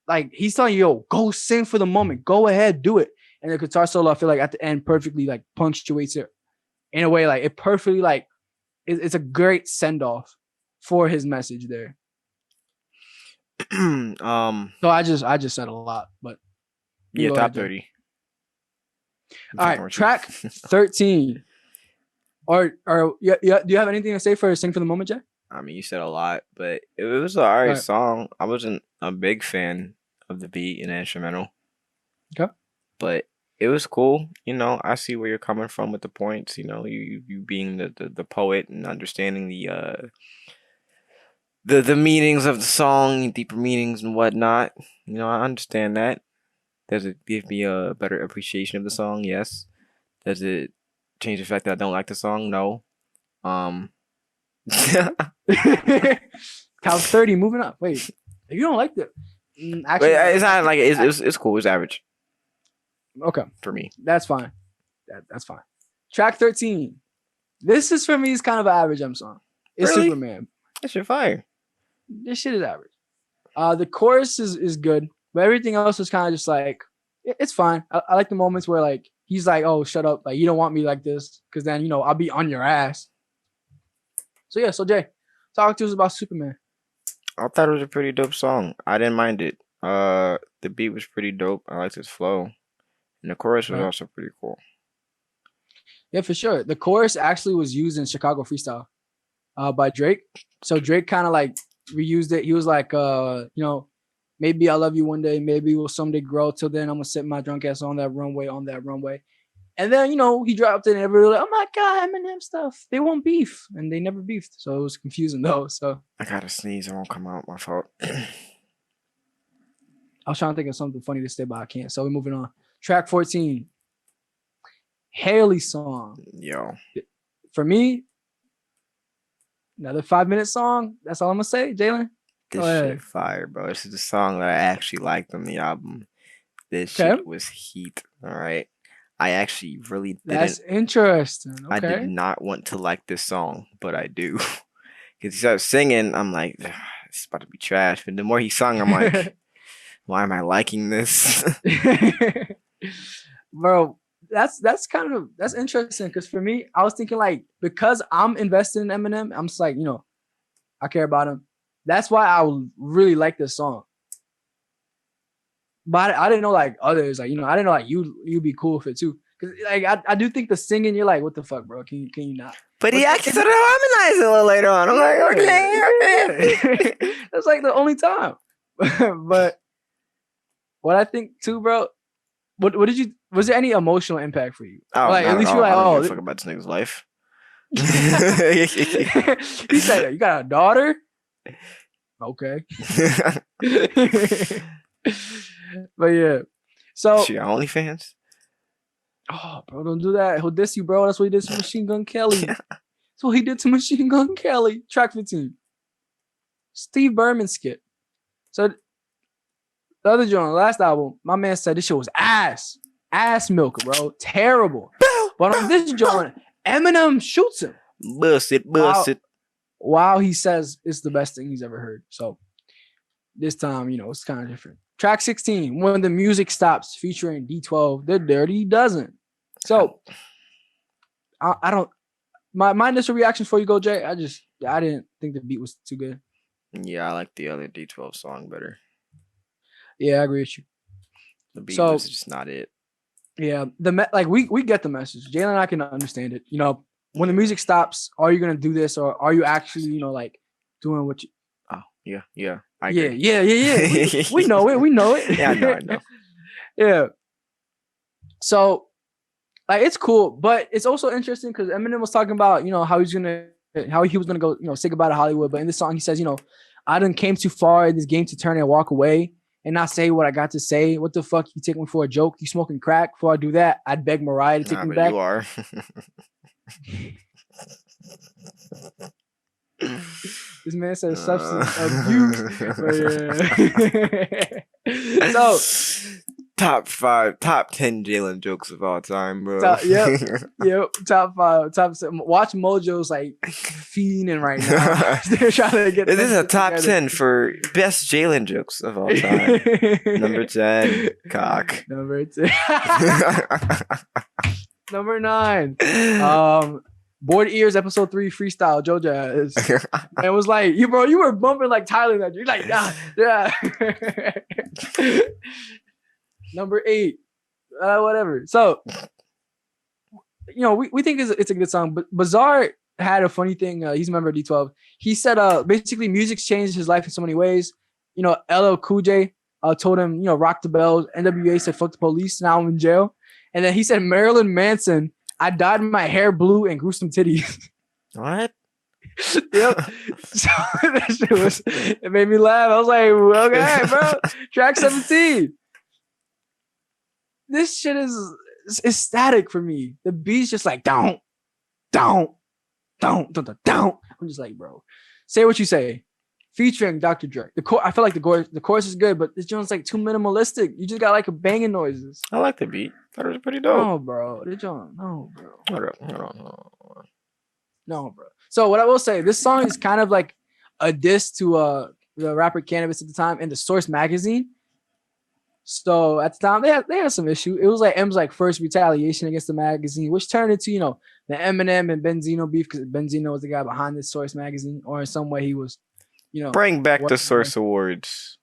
like he's telling you, yo, go sing for the moment, go ahead, do it. And the guitar solo, I feel like at the end perfectly like punctuates it in a way, like it perfectly like it's a great send off for his message there. So I just said a lot, but yeah, top 30. All right, track 13. Or do you have anything to say for Sing for the Moment, Jay? I mean, you said a lot, but it was an alright song. I wasn't a big fan of the beat and the instrumental. Okay. But it was cool. You know, I see where you're coming from with the points. You know, you being the poet and understanding the meanings of the song, deeper meanings and whatnot. You know, I understand that. Does it give me a better appreciation of the song? Yes. Does it change the fact that I don't like the song? No. Top 30, moving up. Wait, if you don't like it, actually, it's not like it's cool. It's average. Okay, for me, that's fine. That's fine. Track 13. This is for me is kind of an average song. It's really? Superman. That's your fire. This shit is average. The chorus is good, but everything else is kind of just like it's fine. I like the moments where like he's like, "Oh, shut up! Like you don't want me like this, because then I'll be on your ass." So yeah, so Jay, talk to us about Superman. I thought it was a pretty dope song. I didn't mind it. The beat was pretty dope. I liked its flow, and the chorus was also pretty cool. Yeah, for sure. The chorus actually was used in Chicago Freestyle, by Drake. So Drake kind of like reused it. He was like, maybe I'll love you one day, maybe we'll someday grow. Till then, I'm gonna sit my drunk ass on that runway. And then, he dropped it and everybody was like, oh my God, Eminem stuff. They won't beef. And they never beefed. So it was confusing though. So I gotta sneeze. It won't come out. My fault. I was trying to think of something funny to say, but I can't. So we're moving on. Track 14. Haley song. Yo. For me, another 5-minute song. That's all I'm gonna say, Jalen. This shit fire, bro. This is the song that I actually liked on the album. This shit was heat. All right. I actually really didn't. That's interesting. Okay. I did not want to like this song, but I do. Because he started singing, I'm like, it's about to be trash. But the more he sung, I'm like, why am I liking this? Bro, that's interesting. Because for me, I was thinking like, because I'm invested in Eminem, I'm just like, I care about him. That's why I really like this song. But I didn't know like others, like, I didn't know like you'd be cool with it too. Cause like I do think the singing, you're like, what the fuck, bro? Can you not? But he actually started harmonizing a little later on. I'm like, okay. That's like the only time. But what I think too, bro, was there any emotional impact for you? Oh, like at least you're like, I don't give a fuck about this nigga's life. He said, you got a daughter? Okay. But yeah, so she got OnlyFans. Oh, bro, don't do that. He'll diss you, bro. That's what he did to Machine Gun Kelly. That's what he did to Machine Gun Kelly. Track 15. Steve Berman skit. So the other joint, last album, my man said this shit was ass milk, bro. Terrible. But on this joint, Eminem shoots him. Bust it. Wow, he says it's the best thing he's ever heard. So this time, it's kind of different. Track 16, When the Music Stops, featuring D12, The Dirty Dozen. So I don't. My initial reaction before you go, Jay, I didn't think the beat was too good. Yeah, I like the other D12 song better. Yeah, I agree with you. The beat was just not it. Yeah, we get the message. Jalen and I can understand it. When the music stops, are you gonna do this, or are you actually, like doing what you? Oh yeah. Yeah. We know it. Yeah, I know. Yeah. So, like, it's cool, but it's also interesting because Eminem was talking about, how he was gonna go, say goodbye to Hollywood. But in this song, he says, I done came too far in this game to turn and walk away and not say what I got to say. What the fuck? You take me for a joke? You smoking crack? Before I do that, I'd beg Mariah to take me back. You are. This man said substance abuse. Yeah. So top 10 Jalen jokes of all time, bro. Yep. Top 5, top 7. Watch Mojo's like fiending right now. They're trying to get. This is a top 10 for best Jalen jokes of all time. Number 10, cock. Number 10. Number 9. Bored Ears episode 3 freestyle Joja is. And it was like you were bumping like Tyler that you're like yeah. Number 8, whatever. So we think it's a good song, but Bizarre had a funny thing. He's a member of D12. He said basically music's changed his life in so many ways. LL Cool J told him rock the bells. NWA said fuck the police. Now I'm in jail. And then he said Marilyn Manson, I dyed my hair blue and grew some titties. What? Yep. So that shit it made me laugh. I was like, okay, bro. Track 17. This shit is static for me. The beat's just like don't. I'm just like, bro, say what you say. Featuring Dr. Dre. I feel like the chorus is good, but this joint's like too minimalistic. You just got like a banging noises. I like the beat. Thought it was pretty dope. No, bro. No, bro. So what I will say, this song is kind of like a diss to the rapper Cannabis at the time and the Source magazine. So at the time they had some issue. It was like M's like first retaliation against the magazine, which turned into the Eminem and Benzino beef because Benzino was the guy behind this Source magazine, or in some way he was. Bring back the Source Awards.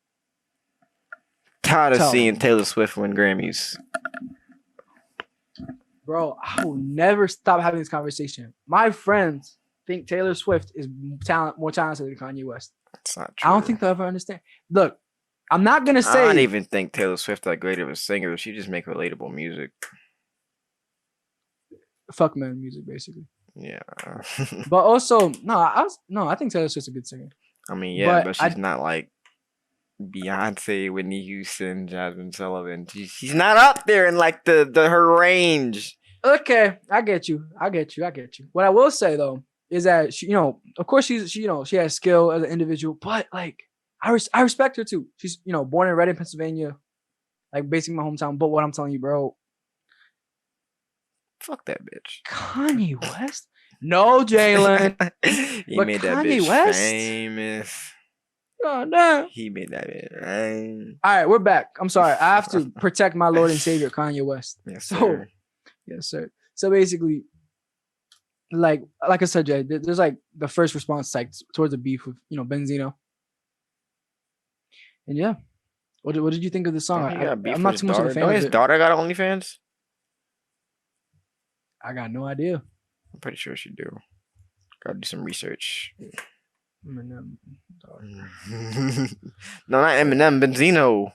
Tired of seeing Taylor Swift win Grammys. Bro, I will never stop having this conversation. My friends think Taylor Swift is more talented than Kanye West. That's not true. I don't think they'll ever understand. Look, I'm not gonna say. I don't even think Taylor Swift that great of a singer. She just make relatable music. Fuck man music, basically. Yeah. But also, I think Taylor Swift's a good singer. I mean, yeah, but she's not like Beyonce, Whitney Houston, Jasmine Sullivan. She's not up there in like the her range. Okay, I get you. What I will say though is that she, of course she has skill as an individual, but like I respect her too. She's born in Reading, Pennsylvania, like basically my hometown. But what I'm telling you, bro, fuck that bitch. Kanye West. No, Jalen. He made that Kanye bitch West? Famous. Oh, no. He made that bitch. Right? All right, we're back. I'm sorry. I have to protect my Lord and Savior, Kanye West. Yes, sir. Yes, sir. So basically, like I said, Jay, there's like the first response like towards the beef with Benzino. And yeah, what did you think of the song? I'm not too much of a fan of it. His daughter got OnlyFans? I got no idea. I'm pretty sure she do. Gotta do some research. Eminem. No, not Eminem. Benzino.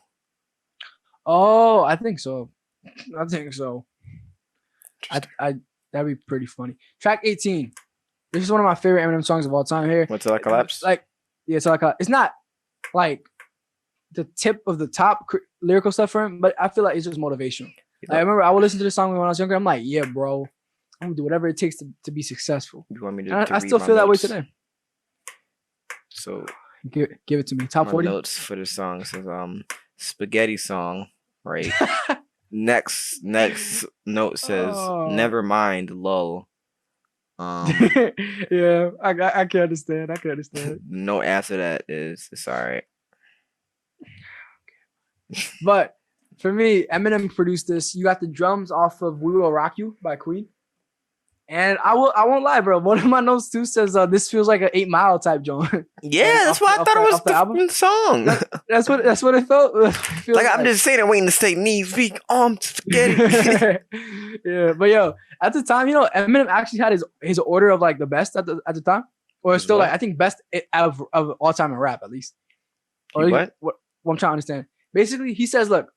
Oh, I think so. That'd be pretty funny. Track 18. This is one of my favorite Eminem songs of all time. Here. What's it like? Collapse? It's like it's not like the tip of the top lyrical stuff for him, but I feel like it's just motivational. I remember I would listen to this song when I was younger. I'm like, yeah, bro. I'm gonna do whatever it takes to be successful. You want me to I still feel that way today. So give it to me. Top 40 notes for the song says spaghetti song, right? next note says never mind lull. Yeah, I can understand. Note after that is it's all right. But for me, Eminem produced this. You got the drums off of "We Will Rock You" by Queen. And I won't lie, bro. One of my notes too says this feels like an 8 Mile type joint. Yeah, that's why I thought it was the song. That's what it felt. Like I'm just saying, waiting to stay knees weak, arms spaghetti. Yeah, but yo, at the time, Eminem actually had his order of like the best at the time, or still like I think best of all time in rap at least. Or what I'm trying to understand. Basically, he says, look,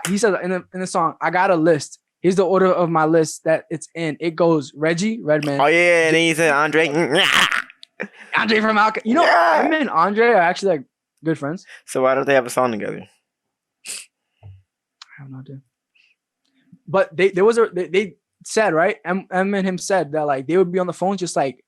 he says in the song, I got a list. Here's the order of my list that it's in. It goes Reggie, Redman. Oh yeah, and then he said Andre. Andre from Outkast. You know, Yeah. him and Andre are actually like good friends. So why don't they have a song together? I have no idea. But they said, right? M and him said that like they would be on the phone just like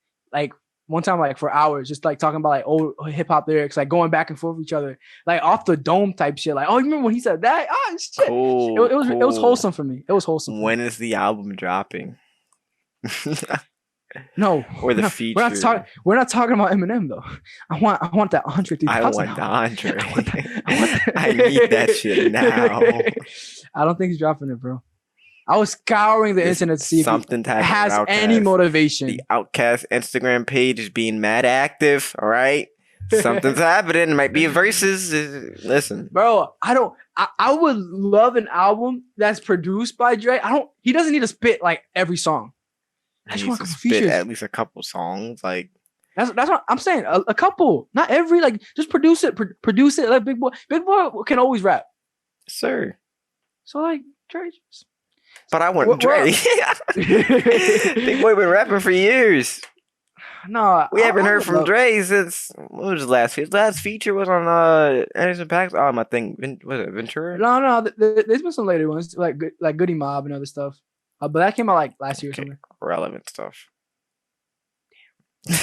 one time like for hours, just like talking about like old hip hop lyrics, like going back and forth with each other, like off the dome type shit. Like, oh, you remember when he said that? Oh shit. Cool. It was wholesome for me. It was wholesome. When is the album dropping? No, or the feature. We're not talking about Eminem though. I want that Andre 3000. I want the Andre. I need that shit now. I don't think he's dropping it, bro. I was scouring the internet to see if it has any motivation. The Outkast Instagram page is being mad active. All right, something's happening. It might be a versus. Listen, bro. I would love an album that's produced by Dre. He doesn't need to spit like every song. I just want to spit at least a couple songs. Like that's what I'm saying. A couple, not every. Like just produce it. Produce it. Like Big Boy can always rap, sir. So like Dre. But I want Dre. Big Boy been rapping for years. No, we haven't heard from Dre since what was his last? His last feature was on Anderson .Paak. I think was it Ventura? No. There's been some later ones like Goody Mob and other stuff. But that came out like last year or something. Relevant stuff.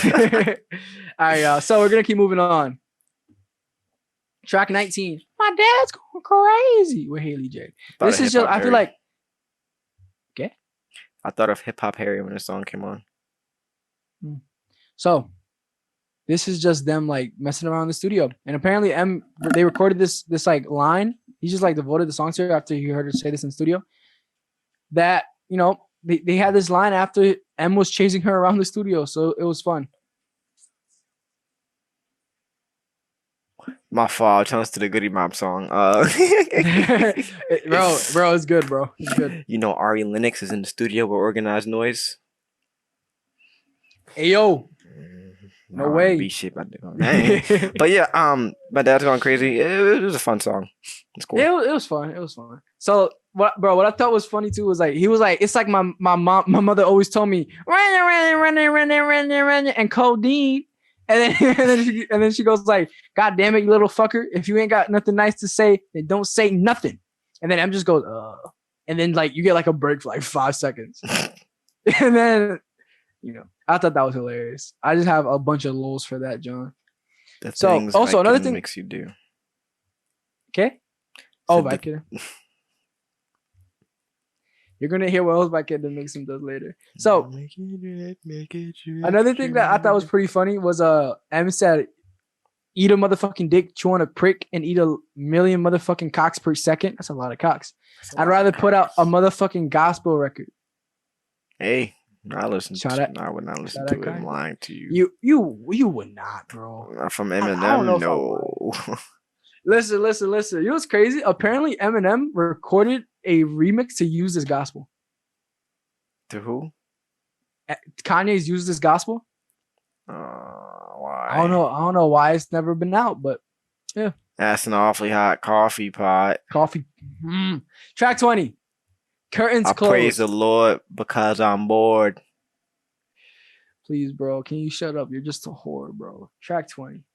All right, so we're gonna keep moving on. Track 19. My dad's going crazy with Haley J. This is just I feel like. Okay. I thought of Hip Hop Harry when the song came on. So, this is just them like messing around in the studio, and apparently they recorded this like line. He just like devoted the song to her after he heard her say this in the studio. That they had this line after M was chasing her around the studio, so it was fun. My fault. Turns to the Goody Mob song. Bro, it's good, bro. It's good. You know, Ari Lennox is in the studio with Organized Noise. Hey yo, no way. Be shit about that. But yeah, my dad's going crazy. It was a fun song. It's cool. It was fun. It was fun. So what I thought was funny too was like he was like it's like my mother always told me run and codeine. And then she goes like, God damn it, you little fucker. If you ain't got nothing nice to say, then don't say nothing. And then M just goes, and then like you get like a break for like 5 seconds. And then, I thought that was hilarious. I just have a bunch of lols for that, John. So also another thing makes you do. Okay. Vicodin. You're gonna hear what else Vicodin makes him does later. So another thing that I thought was pretty funny was M said, "Eat a motherfucking dick, chew on a prick, and eat 1,000,000 motherfucking cocks per second." That's a lot of cocks. I'd rather put out a motherfucking gospel record. Hey, I listen. I would not listen to it. I'm lying to you. You would not, bro. Not from Eminem, no. Listen. You know what's crazy? Apparently, Eminem recorded a remix to use this gospel. To who? Kanye's used this gospel. Why? I don't know why it's never been out, but yeah. That's an awfully hot coffee pot. Track 20. Curtains closed. I praise the Lord because I'm bored. Please, bro. Can you shut up? You're just a whore, bro. Track 20.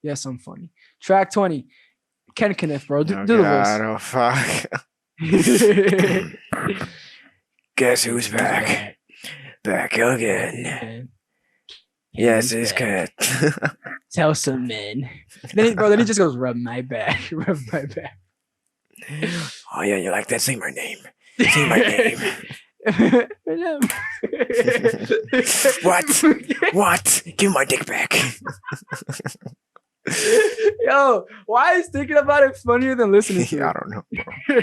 Yes, I'm funny. Track 20. Ken Kenneth, bro. Do the voice. Oh, fuck. Guess who's back? Back again. Yes, it's Ken. Tell some men. Then he just goes, rub my back. Rub my back. Oh, yeah, you like that? Say my name. Say my name. What? Give my dick back. Yo, why is thinking about it funnier than listening to it? I don't know, bro.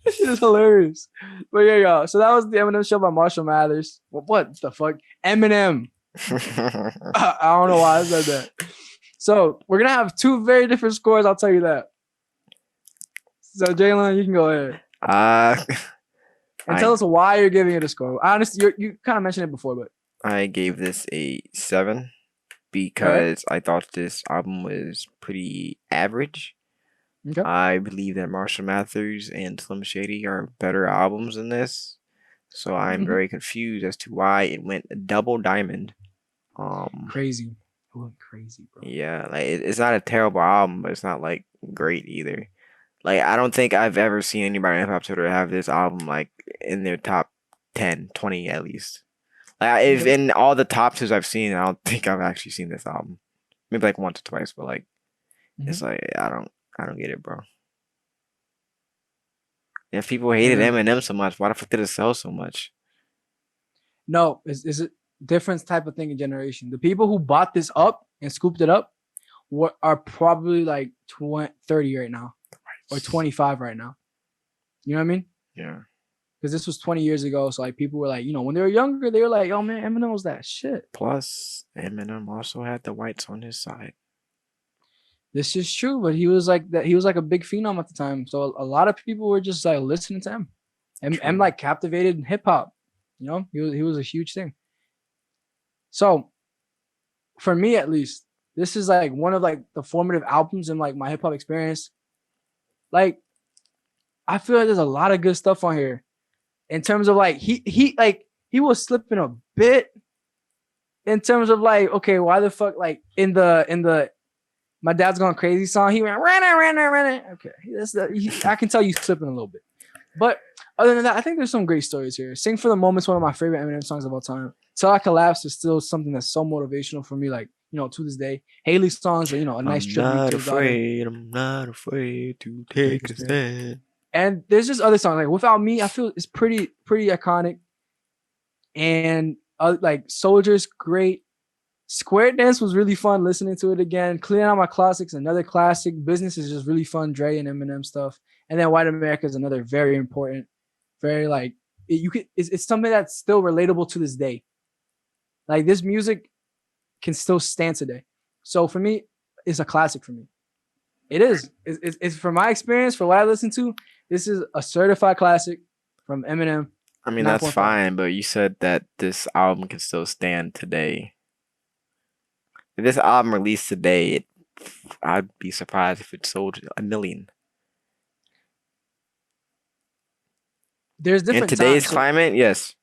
That shit is hilarious. But yeah, yo. So that was the Eminem show by Marshall Mathers. What the fuck? Eminem. I don't know why I said that. So we're gonna have two very different scores. I'll tell you that. So Jalen, you can go ahead. And tell us why you're giving it a score. Honestly, you kind of mentioned it before, but I gave this a 7 because I thought this album was pretty average. Okay. I believe that Marshall Mathers and Slim Shady are better albums than this. So I'm very confused as to why it went double diamond. Crazy. It went crazy, bro. Yeah, like it's not a terrible album, but it's not like great either. Like I don't think I've ever seen anybody on hip hop Twitter have this album like in their top 10, 20 at least. Like if in all the top twos I've seen, I don't think I've actually seen this album. Maybe like once or twice, but like it's like I don't get it, bro. If people hated Eminem so much, why the fuck did it sell so much? No, is it different type of thing in generation? The people who bought this up and scooped it up are probably like 30 right now, or 25 right now. You know what I mean? Yeah. Because this was 20 years ago, so like people were like, when they were younger, they were like, "Oh man, Eminem was that shit." Plus, Eminem also had the whites on his side. This is true, but he was like that. He was like a big phenom at the time, so a lot of people were just like listening to him, and like captivated hip hop. He was a huge thing. So, for me at least, this is like one of like the formative albums in like my hip hop experience. Like, I feel like there's a lot of good stuff on here, in terms of like he was slipping a bit, in terms of like, okay, why the fuck, like in the My Dad's Gone Crazy song, he went ran. Okay, I can tell you slipping a little bit, but other than that, I think there's some great stories here. Sing for the Moment's one of my favorite Eminem songs of all time. Till I Collapse is still something that's so motivational for me, like, to this day. Haley's songs are, a nice tribute to his daughter. I'm not afraid to take a stand. And there's just other songs like Without Me, I feel it's pretty iconic. And like Soldier's great. Square Dance was really fun listening to it again. Clearing Out My Classics, another classic. Business is just really fun, Dre and Eminem stuff. And then White America is another very important, very like it's something that's still relatable to this day. Like this music can still stand today. So for me, it's a classic for me. It is. It's from my experience, for what I listen to, this is a certified classic from Eminem. I mean, that's fine, but you said that this album can still stand today. If this album released today, I'd be surprised if it sold 1 million. There's different in today's climate, yes.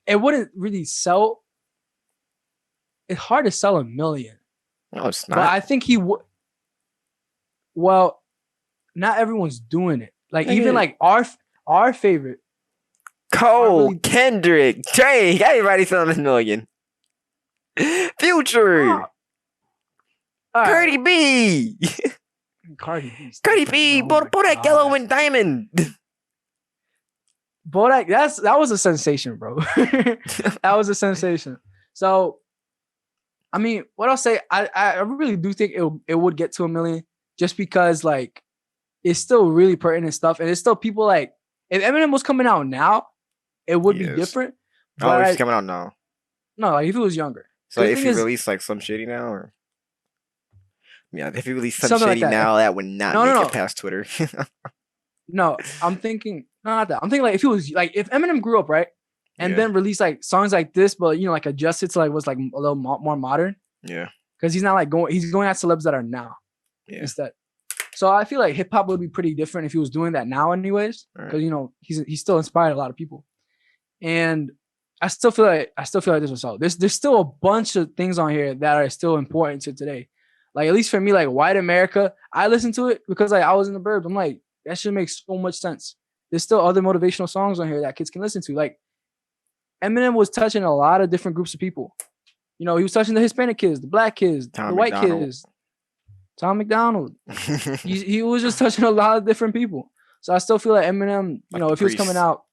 It wouldn't really sell. It's hard to sell 1 million. No, it's not. But I think he would. Well, not everyone's doing it. Like even like our favorite. Cole, really... Kendrick, Drake, everybody selling 1 million. Future, Cardi B. Cardi B, Bodak Yellow and Diamond. Bodak, that was a sensation, bro. That was a sensation. So, I mean, what I'll say, I really do think it would get to 1 million, just because like it's still really pertinent stuff, and it's still people like, if Eminem was coming out now, it would be different. Oh, he's coming out now. No, like if he was younger. So if he released like Some Shady now, or if he released Some Shady now, that would not make it past Twitter. No, I'm thinking not that. I'm thinking like if he was like, if Eminem grew up, right, and then released like songs like this, but like adjusted to like what's like a little more modern. Yeah. Because he's not like he's going at celebs that are now instead. So I feel like hip hop would be pretty different if he was doing that now, anyways. Because he's still inspired a lot of people, and I still feel like this was solid. There's still a bunch of things on here that are still important to today. Like at least for me, like White America, I listened to it because like I was in the burbs. I'm like, that shit makes so much sense. There's still other motivational songs on here that kids can listen to. Like Eminem was touching a lot of different groups of people. He was touching the Hispanic kids, the black kids, the white kids, Tom McDonald. he was just touching a lot of different people. So I still feel like Eminem, if he was coming out,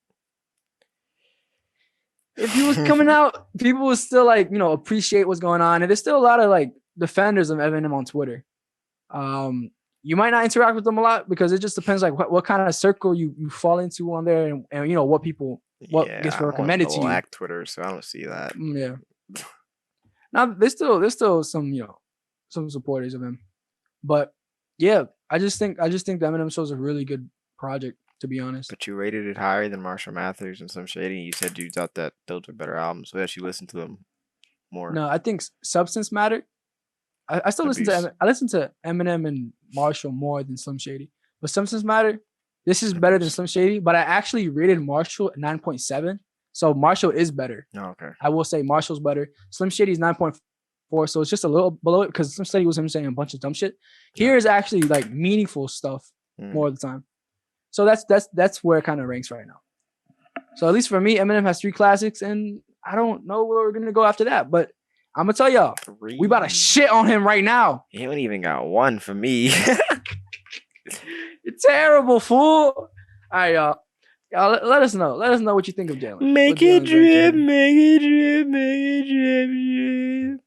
people would still like, appreciate what's going on. And there's still a lot of like defenders of Eminem on Twitter. You might not interact with them a lot because it just depends like what kind of circle you fall into on there, and what people gets recommended to you. Black Twitter, so I don't see that. Yeah. Now there's still some some supporters of him, but yeah, I just think the Eminem Show is a really good project, to be honest. But you rated it higher than Marshall Mathers and Some Shady. You said you thought that those were better albums, so that you listened to them more. No, I think Substance mattered. I still listen to Eminem and Marshall more than Slim Shady, but Substance Matter, this is better than Slim Shady. But I actually rated Marshall at 9.7 So Marshall is better. Oh, okay. I will say Marshall's better. Slim Shady's 9.4, so it's just a little below it because Slim Shady was him saying a bunch of dumb shit. Here is actually like meaningful stuff more of the time. So that's where it kind of ranks right now. So at least for me, Eminem has 3 classics, and I don't know where we're gonna go after that. But I'm gonna tell y'all, we about to shit on him right now. He don't even got 1 for me. You're terrible, fool. All right, y'all. Y'all let us know. Let us know what you think of Jalen. Make it drip, make it drip, make it drip, drip.